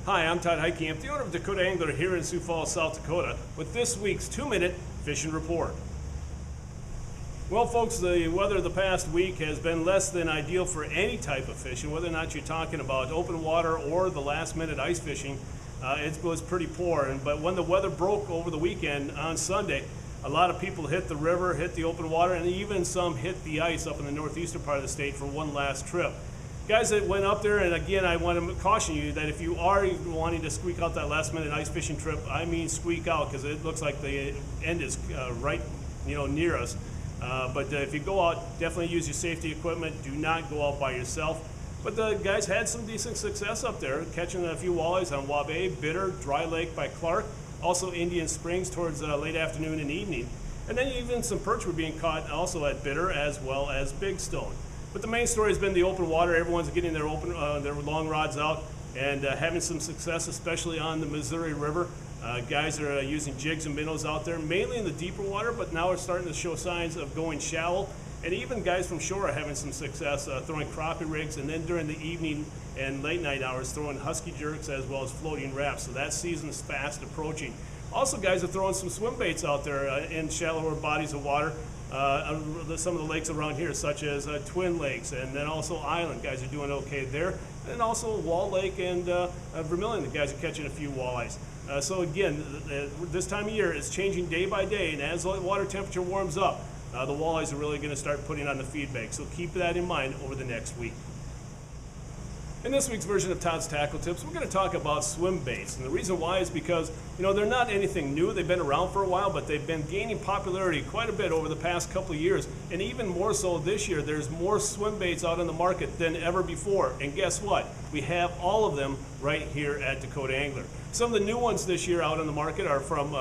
Hi, I'm Todd Heitkamp, the owner of Dakota Angler here in Sioux Falls, South Dakota, with this week's 2-minute fishing report. Well, folks, the weather the past week has been less than ideal for any type of fishing, whether or not you're talking about open water or the last-minute ice fishing. It was pretty poor, but when the weather broke over the weekend on Sunday, a lot of people hit the river, hit the open water, and even some hit the ice up in the northeastern part of the state for one last trip. Guys that went up there, and again, I want to caution you that if you are wanting to squeak out that last-minute ice fishing trip, I mean squeak out, because it looks like the end is right, near us. But if you go out, definitely use your safety equipment. Do not go out by yourself. But the guys had some decent success up there, catching a few walleyes on Walleyes, Bitter, Dry Lake by Clark, also Indian Springs towards late afternoon and evening. And then even some perch were being caught also at Bitter as well as Big Stone. But the main story has been the open water. Everyone's getting their their long rods out and having some success, especially on the Missouri River. Guys are using jigs and minnows out there, mainly in the deeper water, but now we're starting to show signs of going shallow. And even guys from shore are having some success throwing crappie rigs, and then during the evening and late night hours throwing husky jerks as well as floating wraps. So that season is fast approaching. Also, guys are throwing some swim baits out there in shallower bodies of water. Some of the lakes around here, such as Twin Lakes, and then also Island. Guys are doing okay there. And also Wall Lake and Vermilion, the guys are catching a few walleyes. So again, this time of year is changing day by day, and as the water temperature warms up, the walleyes are really going to start putting on the feed bank. So keep that in mind over the next week. In this week's version of Todd's Tackle Tips, we're going to talk about swim baits. And the reason why is because, they're not anything new. They've been around for a while, but they've been gaining popularity quite a bit over the past couple of years. And even more so this year, there's more swim baits out in the market than ever before. And guess what? We have all of them right here at Dakota Angler. Some of the new ones this year out in the market are from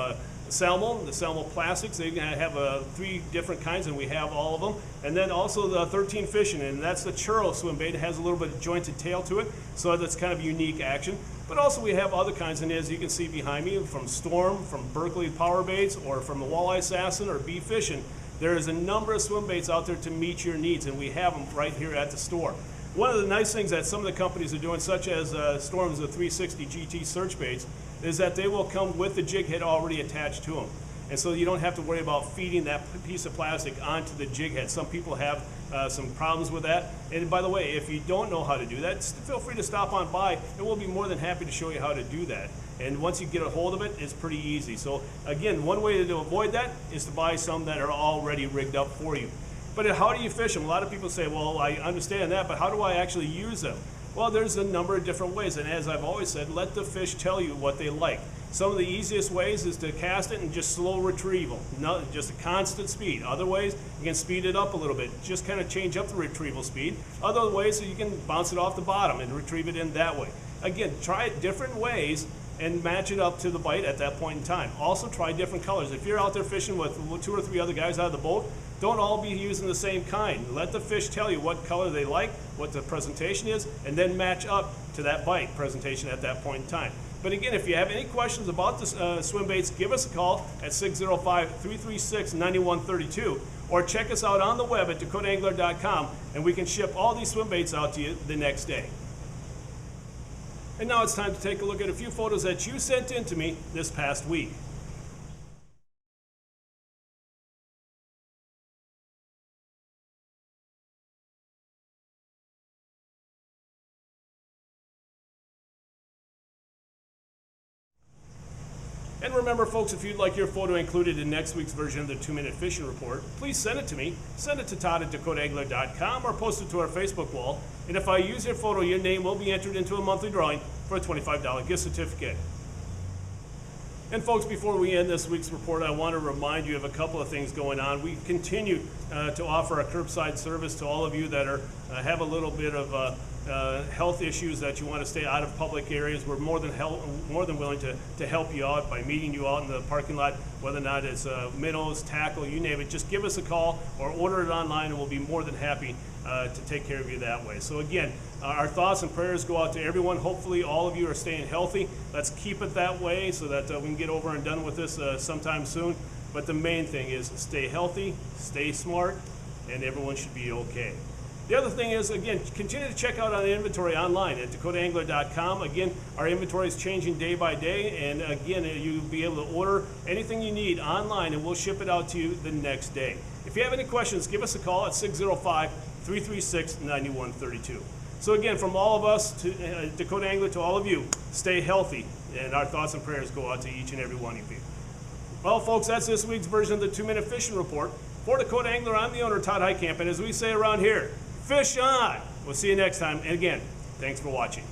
Salmo, the Salmo Plastics. They have 3 different kinds, and we have all of them. And then also the 13 Fishing, and that's the churro swim bait. It has a little bit of jointed tail to it, so that's kind of unique action. But also we have other kinds, and as you can see behind me, from Storm, from Berkeley Power Baits, or from the Walleye Assassin or Bee Fishing, there is a number of swim baits out there to meet your needs, and we have them right here at the store. One of the nice things that some of the companies are doing, such as Storm's the 360 GT search baits, is that they will come with the jig head already attached to them. And so you don't have to worry about feeding that piece of plastic onto the jig head. Some people have some problems with that. And by the way, if you don't know how to do that, feel free to stop on by, and we'll be more than happy to show you how to do that. And once you get a hold of it, it's pretty easy. So again, one way to avoid that is to buy some that are already rigged up for you. But how do you fish them? A lot of people say, well, I understand that, but how do I actually use them? Well, there's a number of different ways, and as I've always said, let the fish tell you what they like. Some of the easiest ways is to cast it and just slow retrieval, just a constant speed. Other ways, you can speed it up a little bit, just kind of change up the retrieval speed. Other ways, so you can bounce it off the bottom and retrieve it in that way. Again, try it different ways and match it up to the bite at that point in time. Also try different colors. If you're out there fishing with 2 or 3 other guys out of the boat, don't all be using the same kind. Let the fish tell you what color they like, what the presentation is, and then match up to that bite presentation at that point in time. But again, if you have any questions about the swim baits, give us a call at 605-336-9132, or check us out on the web at dakotaangler.com, and we can ship all these swim baits out to you the next day. And now it's time to take a look at a few photos that you sent in to me this past week. And remember, folks, if you'd like your photo included in next week's version of the 2-minute fishing report, please send it to me. Send it to Todd at dakotaangler.com or post it to our Facebook wall. And if I use your photo, your name will be entered into a monthly drawing for a $25 gift certificate. And folks, before we end this week's report, I want to remind you of a couple of things going on. We continue to offer a curbside service to all of you that have a little bit of health issues that you want to stay out of public areas. We're more than willing to help you out by meeting you out in the parking lot, whether or not it's minnows, tackle, you name it. Just give us a call or order it online, and we'll be more than happy to take care of you that way. So again, our thoughts and prayers go out to everyone. Hopefully all of you are staying healthy. Let's keep it that way so that we can get over and done with this sometime soon. But the main thing is stay healthy, stay smart, and everyone should be okay. The other thing is, again, continue to check out our inventory online at dakotaangler.com. Again, our inventory is changing day by day, and again, you'll be able to order anything you need online, and we'll ship it out to you the next day. If you have any questions, give us a call at 605-336-9132. So again, from all of us to Dakota Angler to all of you, stay healthy, and our thoughts and prayers go out to each and every one of you. Well, folks, that's this week's version of the 2-Minute Fishing Report. For Dakota Angler, I'm the owner, Todd Heitkamp, and as we say around here, fish on! We'll see you next time, and again, thanks for watching.